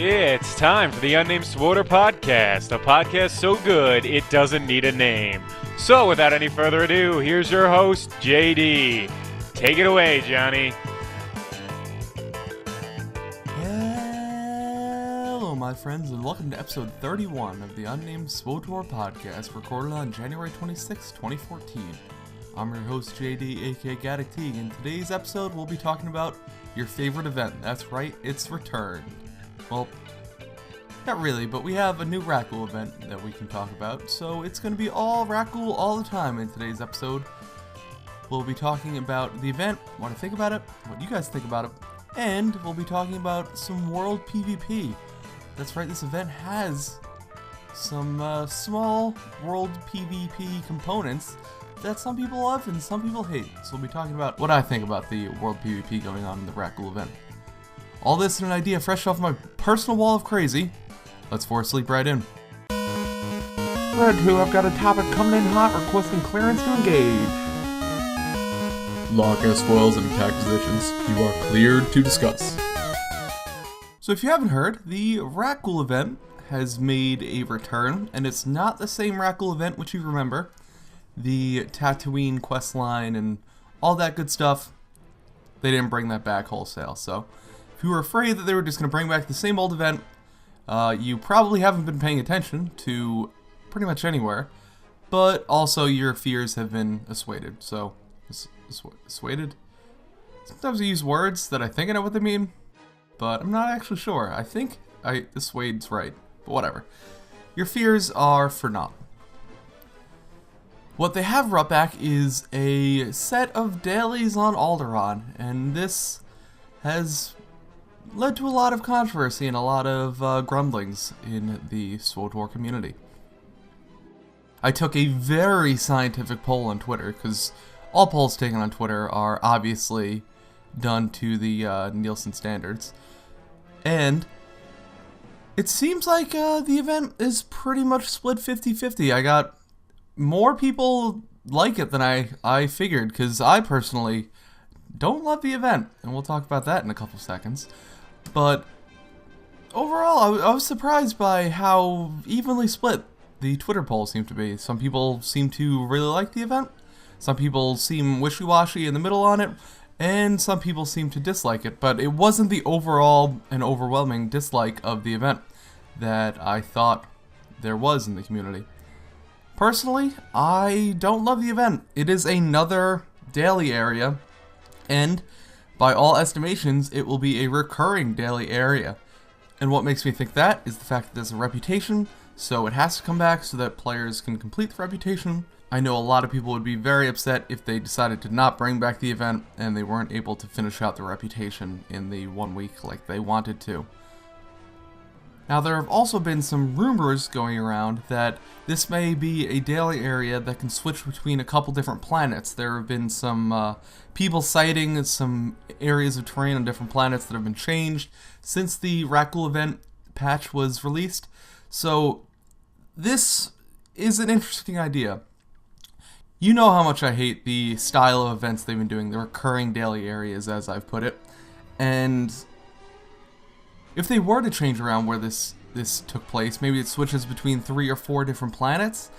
It's time for the Unnamed SWTOR Podcast, a podcast so good it doesn't need a name. So without any further ado, here's your host, JD. Take it away, Johnny. Hello, my friends, and welcome to episode 31 of the Unnamed SWTOR Podcast, recorded on January 26, 2014. I'm your host, JD, aka Gaddick Teague, and today's episode we'll be talking about your favorite event. That's right, it's returned. Well, not really, but we have a new Rakghoul event that we can talk about, so it's going to be all Rakghoul all the time in today's episode. We'll be talking about the event, what I think about it, what you guys think about it, and we'll be talking about some world PvP. That's right, this event has some small world PvP components that some people love and some people hate. So we'll be talking about what I think about the world PvP going on in the Rakghoul event. All this and an idea fresh off my personal wall of crazy. Let's force sleep right in. Red 2, I've got a topic coming in hot, requesting clearance to engage. Lock as foils and attack positions. You are cleared to discuss. So if you haven't heard, the Rakghoul event has made a return, and it's not the same Rakghoul event which you remember. The Tatooine questline and all that good stuff, they didn't bring that back wholesale. So if you were afraid that they were just going to bring back the same old event, you probably haven't been paying attention to pretty much anywhere, but also your fears have been assuaded. So, assuaded? Sometimes I use words that I think I know what they mean, but I'm not actually sure. I think assuade's right, but whatever. Your fears are for naught. What they have brought back is a set of dailies on Alderaan, and this has led to a lot of controversy and a lot of grumblings in the SWTOR community. I took a very scientific poll on Twitter, because all polls taken on Twitter are obviously done to the Nielsen standards, and it seems like the event is pretty much split 50-50. I got more people like it than I figured, because I personally don't love the event, and we'll talk about that in a couple seconds. But overall, I was surprised by how evenly split the Twitter polls seem to be. Some people seem to really like the event, some people seem wishy-washy in the middle on it, and some people seem to dislike it. But it wasn't the overall and overwhelming dislike of the event that I thought there was in the community. Personally, I don't love the event. It is another daily area, and by all estimations, it will be a recurring daily area. And what makes me think that is the fact that there's a reputation, so it has to come back so that players can complete the reputation. I know a lot of people would be very upset if they decided to not bring back the event and they weren't able to finish out the reputation in the 1 week like they wanted to. Now, there have also been some rumors going around that this may be a daily area that can switch between a couple different planets. There have been some people citing some areas of terrain on different planets that have been changed since the Rakghoul event patch was released. So this is an interesting idea. You know how much I hate the style of events they've been doing, the recurring daily areas, as I've put it. And if they were to change around where this took place, maybe it switches between 3 or 4 different planets,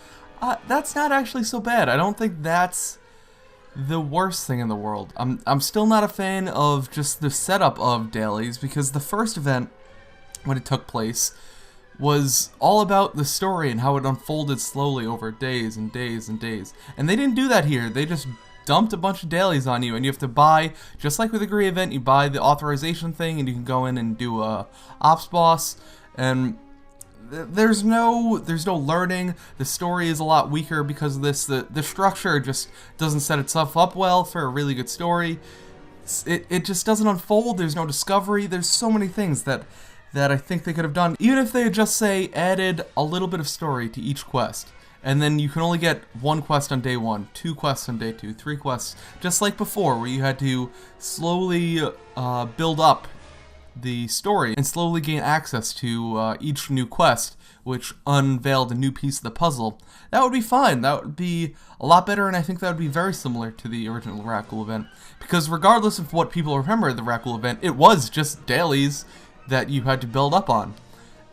that's not actually so bad. I don't think that's the worst thing in the world. I'm still not a fan of just the setup of dailies, because the first event, when it took place, was all about the story and how it unfolded slowly over days and days and days. And they didn't do that here. They just dumped a bunch of dailies on you, and you have to buy, just like with the Agree event, you buy the authorization thing, and you can go in and do a ops boss, and there's no learning. The story is a lot weaker because of this. The structure just doesn't set itself up well for a really good story. It just doesn't unfold. There's no discovery. There's so many things that I think they could have done, even if they had just, say, added a little bit of story to each quest. And then you can only get 1 quest on day 1, 2 quests on day 2, 3 quests, just like before, where you had to slowly build up the story and slowly gain access to each new quest, which unveiled a new piece of the puzzle. That would be fine. That would be a lot better, and I think that would be very similar to the original Rakghoul event. Because regardless of what people remember of the Rakghoul event, it was just dailies that you had to build up on.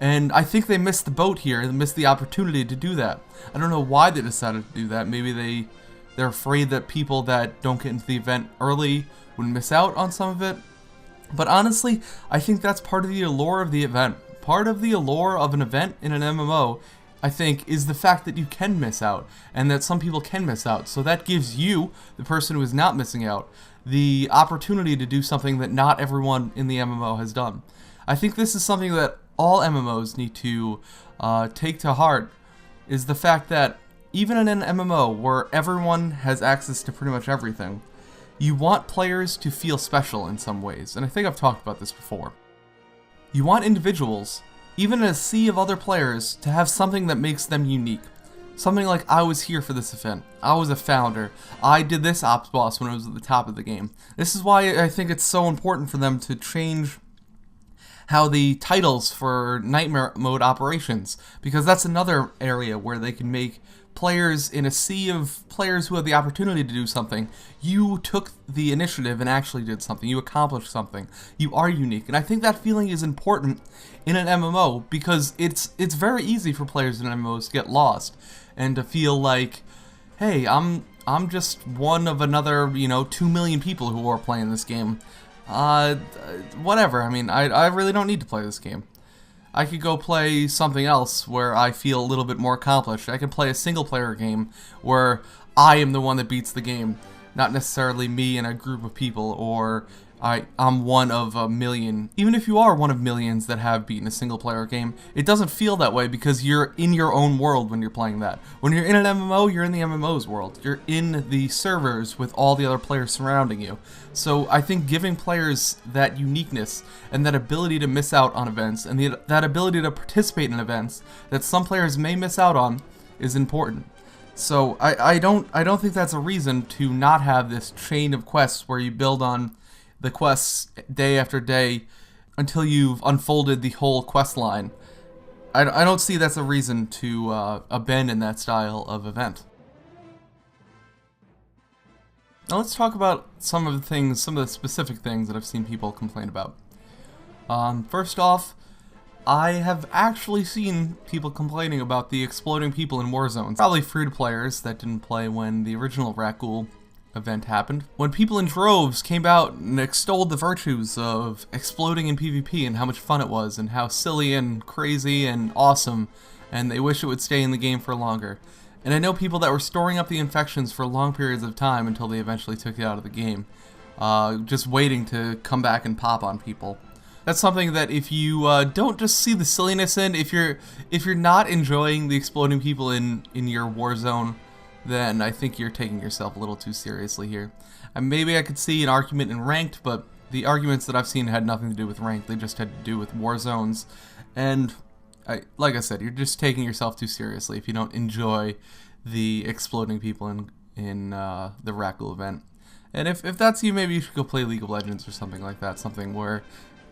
And I think they missed the boat here and missed the opportunity to do that. I don't know why they decided to do that. Maybe they're afraid that people that don't get into the event early would miss out on some of it. But honestly, I think that's part of the allure of the event. Part of the allure of an event in an MMO, I think, is the fact that you can miss out, and that some people can miss out. So that gives you, the person who is not missing out, the opportunity to do something that not everyone in the MMO has done. I think this is something that all MMOs need to take to heart, is the fact that even in an MMO where everyone has access to pretty much everything, you want players to feel special in some ways, and I think I've talked about this before. You want individuals, even in a sea of other players, to have something that makes them unique. Something like, I was here for this event, I was a founder, I did this ops boss when I was at the top of the game. This is why I think it's so important for them to change how the titles for Nightmare Mode operations, because that's another area where they can make players, in a sea of players who have the opportunity to do something, you took the initiative and actually did something, you accomplished something, you are unique. And I think that feeling is important in an MMO, because it's very easy for players in MMOs to get lost and to feel like, hey, I'm just one of another, 2 million people who are playing this game. Whatever, I mean, I really don't need to play this game. I could go play something else where I feel a little bit more accomplished. I could play a single-player game where I am the one that beats the game, not necessarily me and a group of people, or I'm one of a million. Even if you are one of millions that have beaten a single-player game, it doesn't feel that way because you're in your own world when you're playing that. When you're in an MMO, you're in the MMO's world. You're in the servers with all the other players surrounding you. So I think giving players that uniqueness and that ability to miss out on events and that ability to participate in events that some players may miss out on is important. So I don't think that's a reason to not have this chain of quests where you build on the quests day after day until you've unfolded the whole quest line. I don't see that's a reason to abandon that style of event. Now let's talk about some of the specific things that I've seen people complain about. First off, I have actually seen people complaining about the exploding people in war zones. Probably free-to-players that didn't play when the original Rakghoul event happened. When people in droves came out and extolled the virtues of exploding in PvP and how much fun it was and how silly and crazy and awesome, and they wish it would stay in the game for longer. And I know people that were storing up the infections for long periods of time until they eventually took it out of the game, just waiting to come back and pop on people. That's something that if you don't just see the silliness in, if you're not enjoying the exploding people in your war zone, then I think you're taking yourself a little too seriously here. And maybe I could see an argument in ranked, but the arguments that I've seen had nothing to do with ranked. They just had to do with war zones. And like I said, you're just taking yourself too seriously if you don't enjoy the exploding people in the Rakghoul event. And if that's you, maybe you should go play League of Legends or something like that. Something where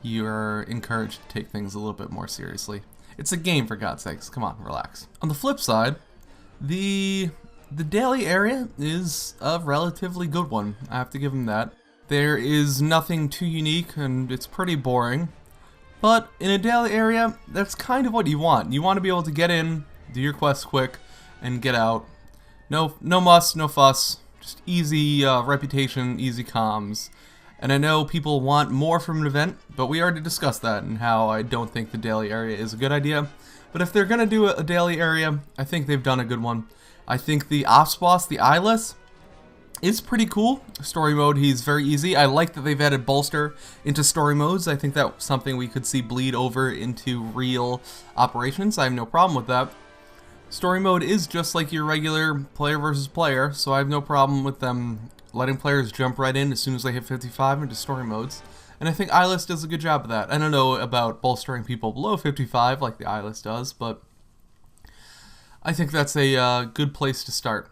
you're encouraged to take things a little bit more seriously. It's a game, for God's sakes. Come on, relax. On the flip side, the daily area is a relatively good one. I have to give them that. There is nothing too unique, and it's pretty boring. But in a daily area, that's kind of what you want. You want to be able to get in, do your quests quick, and get out. No muss, no fuss. Just easy reputation, easy comms. And I know people want more from an event, but we already discussed that and how I don't think the daily area is a good idea. But if they're going to do a daily area, I think they've done a good one. I think the ops boss, the eyeless, is pretty cool. Story mode, he's very easy. I like that they've added bolster into story modes. I think that's something we could see bleed over into real operations. I have no problem with that. Story mode is just like your regular player versus player, so I have no problem with them letting players jump right in as soon as they hit 55 into story modes. And I think eyeless does a good job of that. I don't know about bolstering people below 55 like the eyeless does, but I think that's a good place to start.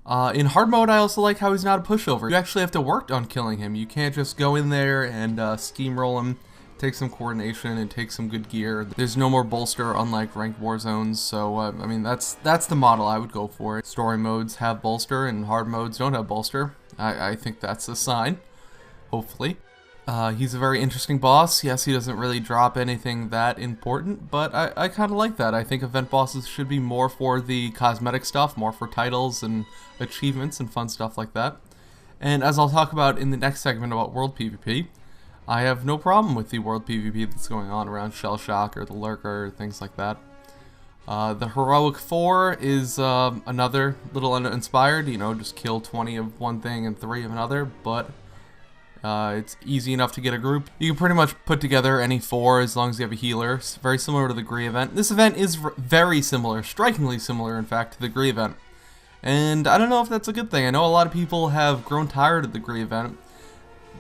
In hard mode, I also like how he's not a pushover. You actually have to work on killing him. You can't just go in there and steamroll him, take some coordination, and take some good gear. There's no more bolster, unlike ranked war zones, so I mean, that's the model I would go for. Story modes have bolster, and hard modes don't have bolster. I think that's a sign, hopefully. He's a very interesting boss. Yes, he doesn't really drop anything that important, but I kind of like that. I think event bosses should be more for the cosmetic stuff, more for titles and achievements and fun stuff like that. And as I'll talk about in the next segment about World PvP, I have no problem with the World PvP that's going on around Shell Shock or the Lurker, things like that. The Heroic 4 is another little uninspired, just kill 20 of one thing and 3 of another, but it's easy enough to get a group. You can pretty much put together any 4 as long as you have a healer. It's very similar to the Gree event. This event is very similar, strikingly similar in fact, to the Gree event. And I don't know if that's a good thing. I know a lot of people have grown tired of the Gree event,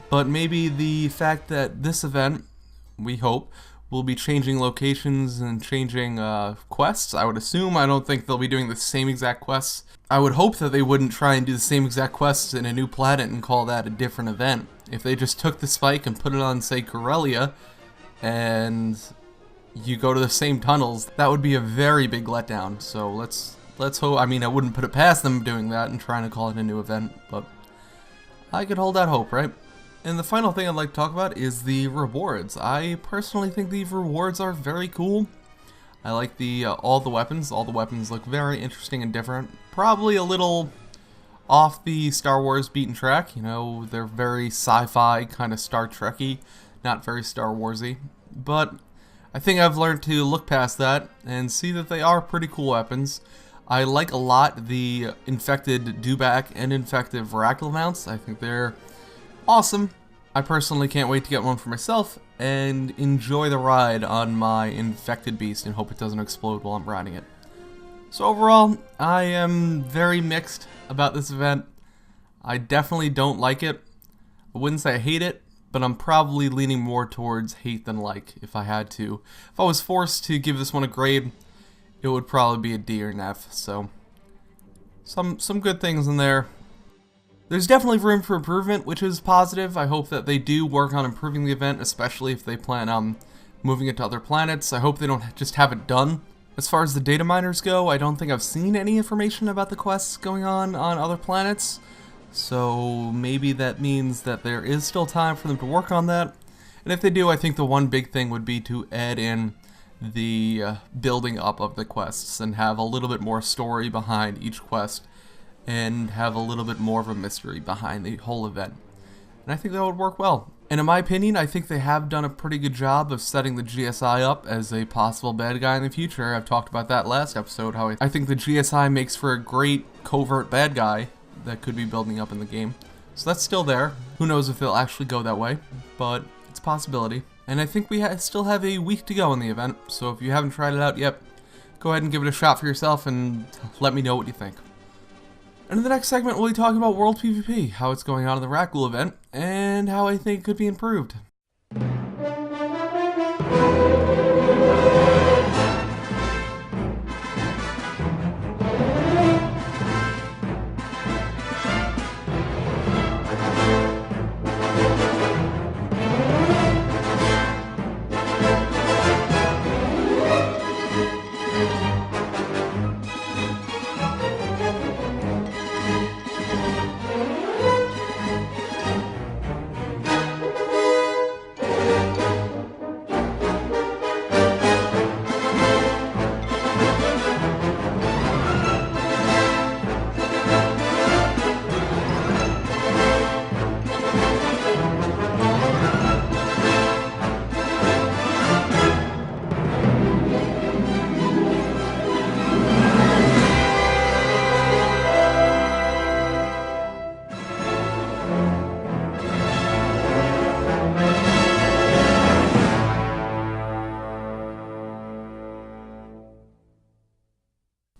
but maybe the fact that this event, we hope, will be changing locations and changing quests, I would assume. I don't think they'll be doing the same exact quests. I would hope that they wouldn't try and do the same exact quests in a new planet and call that a different event. If they just took the spike and put it on, say, Corellia, and you go to the same tunnels, that would be a very big letdown. So let's hope. I mean, I wouldn't put it past them doing that and trying to call it a new event, but I could hold out hope, right? And the final thing I'd like to talk about is the rewards. I personally think the rewards are very cool. I like all the weapons. All the weapons look very interesting and different. Probably a little off the Star Wars beaten track. They're very sci-fi, kind of Star Trek-y, not very Star Warsy. But I think I've learned to look past that and see that they are pretty cool weapons. I like a lot the infected dewback and infected Rakghoul mounts. I think they're awesome. I personally can't wait to get one for myself and enjoy the ride on my infected beast and hope it doesn't explode while I'm riding it. So overall, I am very mixed about this event. I definitely don't like it. I wouldn't say I hate it, but I'm probably leaning more towards hate than like if I had to. If I was forced to give this one a grade, it would probably be a D or an F. So some good things in there. There's definitely room for improvement, which is positive. I hope that they do work on improving the event, especially if they plan on moving it to other planets. I hope they don't just have it done. As far as the data miners go, I don't think I've seen any information about the quests going on other planets. So maybe that means that there is still time for them to work on that. And if they do, I think the one big thing would be to add in the building up of the quests and have a little bit more story behind each quest and have a little bit more of a mystery behind the whole event. And I think that would work well. And in my opinion, I think they have done a pretty good job of setting the GSI up as a possible bad guy in the future. I've talked about that last episode, how I think the GSI makes for a great covert bad guy that could be building up in the game. So that's still there. Who knows if they'll actually go that way, but it's a possibility. And I think we still have a week to go in the event, so if you haven't tried it out yet, go ahead and give it a shot for yourself and let me know what you think. And in the next segment, we'll be talking about World PvP, how it's going on in the Rakghoul event, and how I think it could be improved.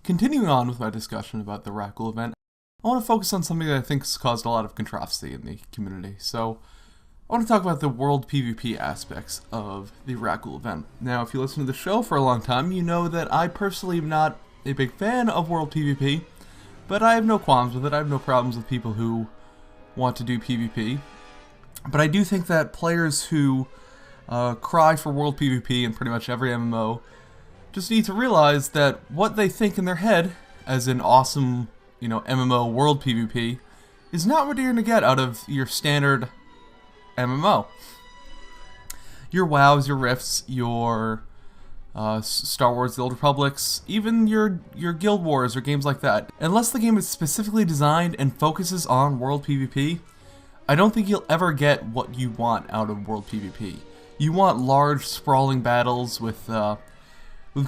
Continuing on with my discussion about the Rakghoul event, I want to focus on something that I think has caused a lot of controversy in the community. So, I want to talk about the World PvP aspects of the Rakghoul event. Now, if you listen to the show for a long time, you know that I personally am not a big fan of World PvP, but I have no qualms with it. I have no problems with people who want to do PvP. But I do think that players who cry for World PvP in pretty much every MMO just need to realize that what they think in their head as an awesome, MMO World PvP is not what you're going to get out of your standard MMO. your WoWs, your Rifts, your Star Wars: The Old Republics, even your Guild Wars or games like that. Unless the game is specifically designed and focuses on world PvP, I don't think you'll ever get what you want out of world PvP. You want large, sprawling battles with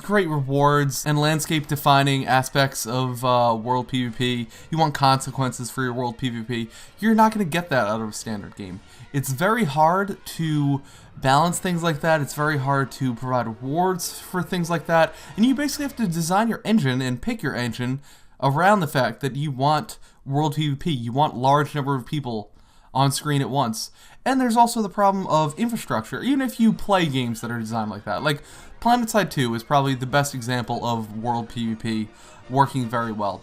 great rewards and landscape-defining aspects of world PvP. You want consequences for your world PvP. You're not going to get that out of a standard game. It's very hard to balance things like that. It's very hard to provide rewards for things like that. And you basically have to design your engine and pick your engine around the fact that you want world PvP. You want large number of people on screen at once. And there's also the problem of infrastructure, even if you play games that are designed like that. Like, PlanetSide 2 is probably the best example of world PvP working very well.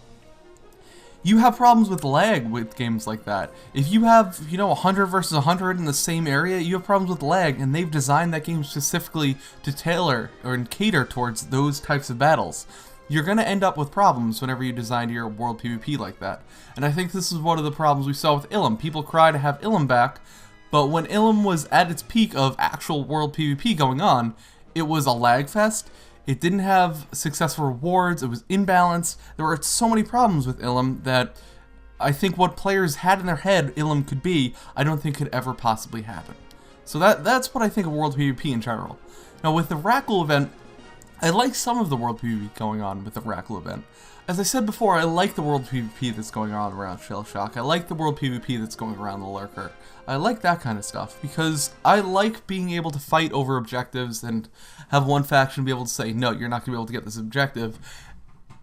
You have problems with lag with games like that. If you have, 100 versus 100 in the same area, you have problems with lag, and they've designed that game specifically to tailor or cater towards those types of battles. You're going to end up with problems whenever you design your world PvP like that. And I think this is one of the problems we saw with Ilum. People cry to have Ilum back, but when Ilum was at its peak of actual world PvP going on, it was a lag fest. It didn't have successful rewards. It was imbalanced. There were so many problems with Ilum that I think what players had in their head Ilum could be, I don't think could ever possibly happen. So that's what I think of world PvP in general. Now with the Rakghoul event, I like some of the world PvP going on with the Rakghoul event. As I said before, I like the world PvP that's going on around Shell Shock. I like the world PvP that's going around the Lurker. I like that kind of stuff because I like being able to fight over objectives and have one faction be able to say, no, you're not going to be able to get this objective.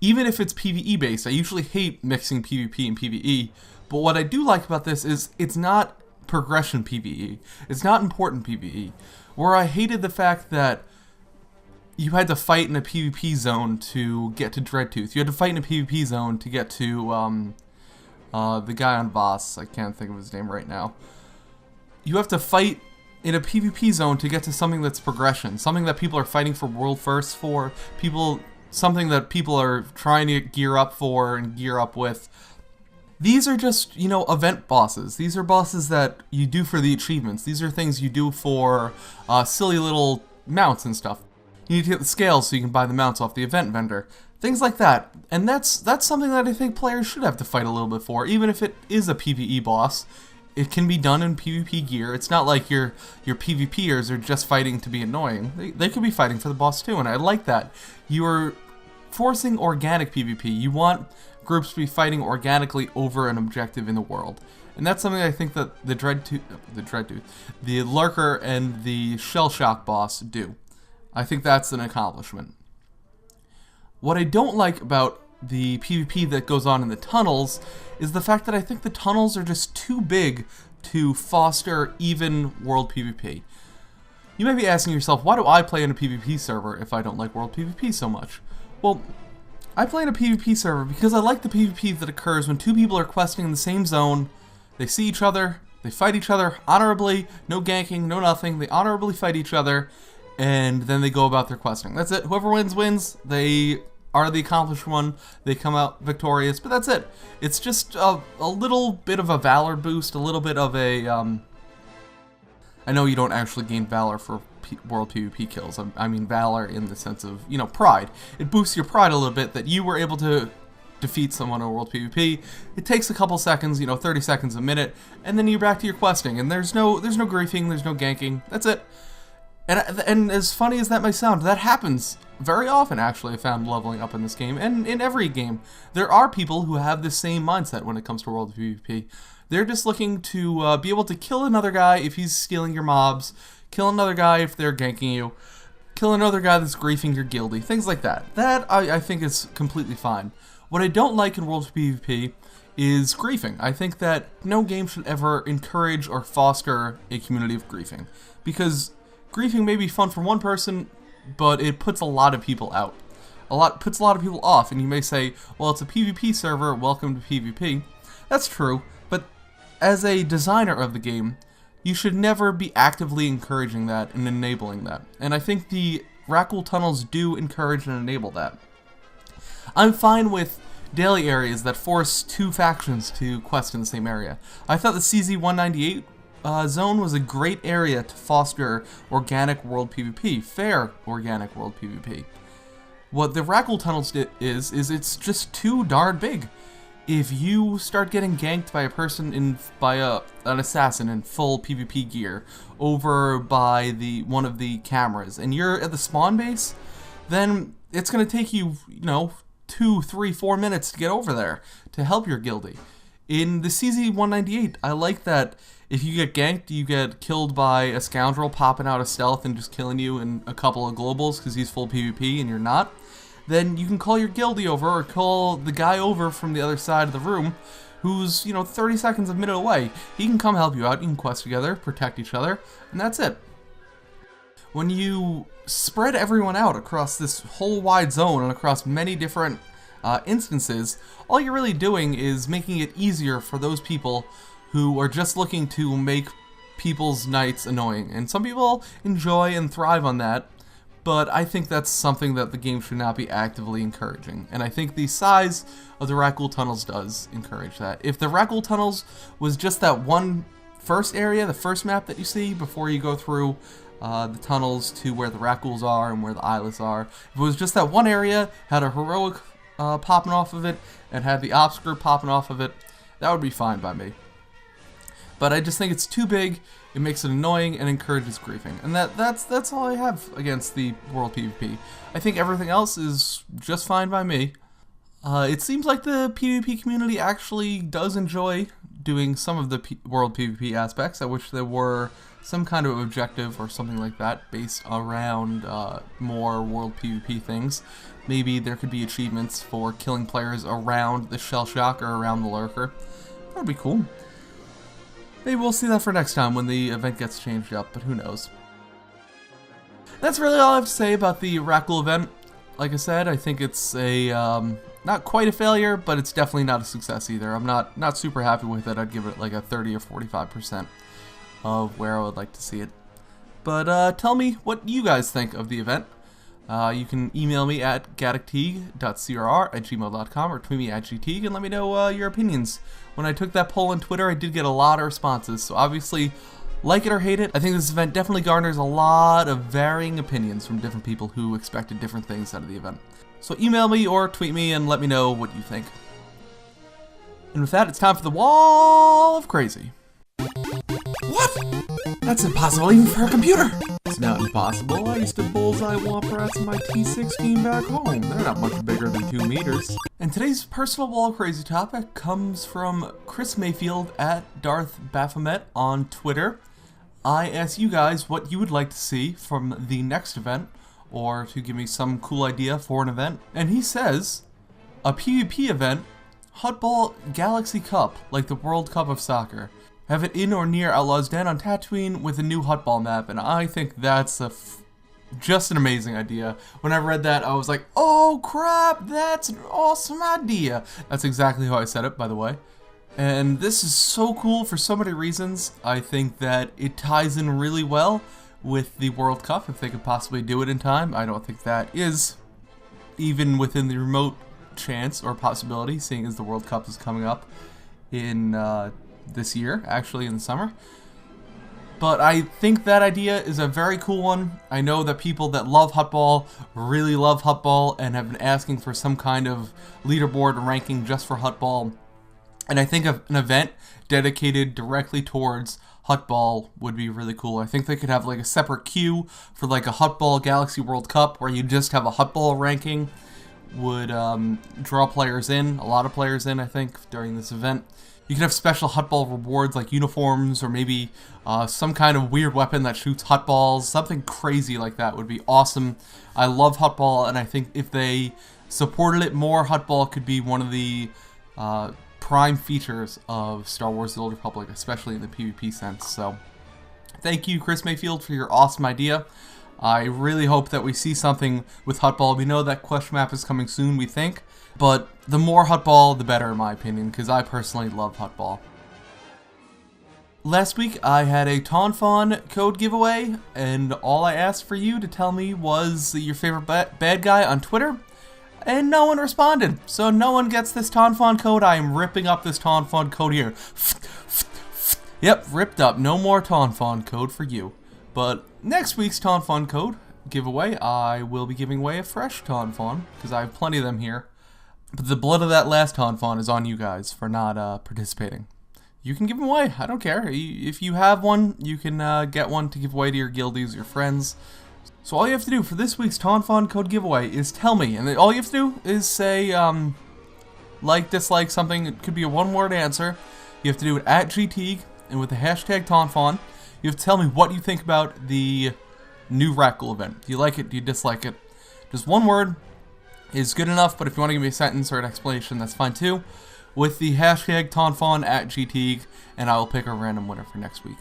Even if it's PvE based, I usually hate mixing PvP and PvE, but what I do like about this is it's not progression PvE. It's not important PvE. Where I hated the fact that you had to fight in a PvP zone to get to Dreadtooth. You had to fight in a PvP zone to get to the guy on Voss. I can't think of his name right now. You have to fight in a PvP zone to get to something that's progression, something that people are fighting for world firsts for, something that people are trying to gear up for and gear up with. These are just, event bosses. These are bosses that you do for the achievements. These are things you do for silly little mounts and stuff. You need to get the scales so you can buy the mounts off the event vendor. Things like that. And that's something that I think players should have to fight a little bit for, even if it is a PvE boss. It can be done in PvP gear. It's not like your PvPers are just fighting to be annoying. They could be fighting for the boss too, and I like that. You're forcing organic PvP. You want groups to be fighting organically over an objective in the world. And that's something I think that the Lurker and the Shell Shock boss do. I think that's an accomplishment. What I don't like about the PvP that goes on in the tunnels is the fact that I think the tunnels are just too big to foster even world PvP. You may be asking yourself, why do I play in a PvP server if I don't like world PvP so much? Well, I play in a PvP server because I like the PvP that occurs when two people are questing in the same zone, they see each other, they fight each other honorably, no ganking, no nothing, they honorably fight each other, and then they go about their questing. That's it. Whoever wins, wins. They are the accomplished one. They come out victorious, but that's it. It's just a little bit of a valor boost, a little bit of a... I know you don't actually gain valor for world PvP kills. I mean valor in the sense of, pride. It boosts your pride a little bit that you were able to defeat someone in world PvP. It takes a couple seconds, 30 seconds, a minute, and then you're back to your questing, and there's no griefing, there's no ganking. That's it. And as funny as that may sound, that happens very often, actually, I found leveling up in this game, and in every game. There are people who have the same mindset when it comes to world PvP. They're just looking to be able to kill another guy if he's stealing your mobs, kill another guy if they're ganking you, kill another guy that's griefing your guildie, things like that. That, I think, is completely fine. What I don't like in world PvP is griefing. I think that no game should ever encourage or foster a community of griefing, because griefing may be fun for one person, but it puts a lot of people out. Puts a lot of people off, and you may say, well, it's a PvP server, welcome to PvP. That's true, but as a designer of the game, you should never be actively encouraging that and enabling that. And I think the Rakghoul tunnels do encourage and enable that. I'm fine with daily areas that force two factions to quest in the same area. I thought the CZ-198 zone was a great area to foster organic world PvP, fair organic world PvP. What the Rakghoul tunnels is it's just too darn big. If you start getting ganked by a person by an assassin in full PvP gear over by one of the cameras, and you're at the spawn base, then it's gonna take you, 2, 3, 4 minutes to get over there to help your guildie. In the CZ-198, I like that if you get ganked, you get killed by a scoundrel popping out of stealth and just killing you in a couple of globals because he's full PvP and you're not. Then you can call your guildie over or call the guy over from the other side of the room who's, 30 seconds, a minute away. He can come help you out, you can quest together, protect each other, and that's it. When you spread everyone out across this whole wide zone and across many different instances, all you're really doing is making it easier for those people who are just looking to make people's nights annoying. And some people enjoy and thrive on that, but I think that's something that the game should not be actively encouraging. And I think the size of the Rakghoul tunnels does encourage that. If the Rakghoul tunnels was just that one first area, the first map that you see before you go through the tunnels to where the Rakghouls are and where the eyelets are, if it was just that one area, had a heroic popping off of it, and had the ops group popping off of it, that would be fine by me. But I just think it's too big, it makes it annoying, and encourages griefing. And that's all I have against the world PvP. I think everything else is just fine by me. It seems like the PvP community actually does enjoy doing some of the world PvP aspects. I wish there were some kind of objective or something like that based around more world PvP things. Maybe there could be achievements for killing players around the shell shock or around the lurker. That would be cool. Maybe we'll see that for next time when the event gets changed up, but who knows. That's really all I have to say about the Rakghoul event. Like I said, I think it's a not quite a failure, but it's definitely not a success either. I'm not super happy with it. I'd give it like a 30 or 45% of where I would like to see it. But tell me what you guys think of the event. You can email me at gadicteague.crr@gmail.com or tweet me at gteague and let me know your opinions. When I took that poll on Twitter, I did get a lot of responses, so obviously, like it or hate it, I think this event definitely garners a lot of varying opinions from different people who expected different things out of the event. So email me or tweet me and let me know what you think. And with that, it's time for the Wall of Crazy. What? That's impossible even for a computer! It's not impossible. I used to bullseye womp rats in my T16 back home. They're not much bigger than 2 meters. And today's personal Wall of Crazy topic comes from Chris Mayfield at Darth Baphomet on Twitter. I asked you guys what you would like to see from the next event, or to give me some cool idea for an event. And he says, a PvP event, Hutball Galaxy Cup, like the World Cup of Soccer. Have it in or near Outlaw's Den on Tatooine with a new Hutball map, and I think that's just an amazing idea. When I read that, I was like, oh crap, that's an awesome idea. That's exactly how I said it, by the way. And this is so cool for so many reasons. I think that it ties in really well with the World Cup, if they could possibly do it in time. I don't think that is even within the remote chance or possibility, seeing as the World Cup is coming up in this year, actually in the summer. But I think that idea is a very cool one. I know that people that love Hutball really love Hutball and have been asking for some kind of leaderboard ranking just for Hutball. And I think an event dedicated directly towards Hutball would be really cool. I think they could have like a separate queue for like a Hutball Galaxy World Cup where you just have a Hutball ranking. Would draw players in, a lot of players in, I think, during this event. You can have special Hutball rewards like uniforms or maybe some kind of weird weapon that shoots Hutballs. Something crazy like that would be awesome. I love Hutball, and I think if they supported it more, Hutball could be one of the prime features of Star Wars The Old Republic, especially in the PvP sense. So thank you, Chris Mayfield, for your awesome idea. I really hope that we see something with Hutball. We know that Quest Map is coming soon, we think. But the more Hutball, the better, in my opinion, because I personally love Hutball. Last week, I had a Taunfaun code giveaway, and all I asked for you to tell me was your favorite bad guy on Twitter, and no one responded. So no one gets this Taunfaun code. I am ripping up this Taunfaun code here. Yep, ripped up. No more Taunfaun code for you. But next week's Taunfaun code giveaway, I will be giving away a fresh Taunfaun, because I have plenty of them here. But the blood of that last Taunfaun is on you guys for not participating. You can give them away. I don't care. If you have one, you can get one to give away to your guildies, your friends. So all you have to do for this week's Taunfaun code giveaway is tell me. And all you have to do is say, like, dislike something. It could be a one-word answer. You have to do it at GTEAG and with the hashtag Taunfaun. You have to tell me what you think about the new Rakghoul event. Do you like it? Do you dislike it? Just one word is good enough, but if you want to give me a sentence or an explanation, that's fine too. With the hashtag Taunfaun at GTEAG, and I will pick a random winner for next week.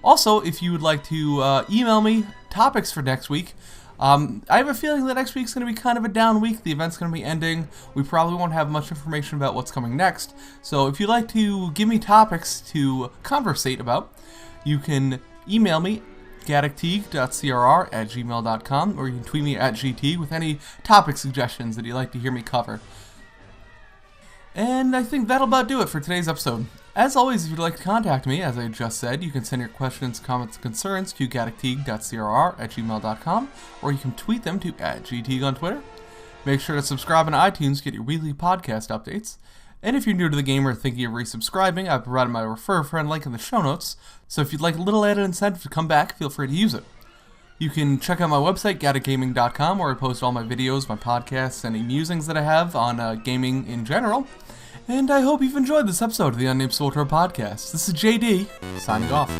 Also, if you would like to email me topics for next week, I have a feeling that next week's going to be kind of a down week. The event's going to be ending. We probably won't have much information about what's coming next. So if you'd like to give me topics to conversate about, you can email me, gadicteague.crr@gmail.com, or you can tweet me at GT with any topic suggestions that you'd like to hear me cover. And I think that'll about do it for today's episode. As always, if you'd like to contact me, as I just said, you can send your questions, comments, and concerns to gadicteague.crr@gmail.com, or you can tweet them to @GTEAG on Twitter. Make sure to subscribe on iTunes to get your weekly podcast updates. And if you're new to the game or thinking of resubscribing, I've provided my refer a friend link in the show notes, so if you'd like a little added incentive to come back, feel free to use it. You can check out my website, gadicgaming.com, where I post all my videos, my podcasts, any musings that I have on gaming in general. And I hope you've enjoyed this episode of the Unnamed SWTOR Podcast. This is JD, signing off.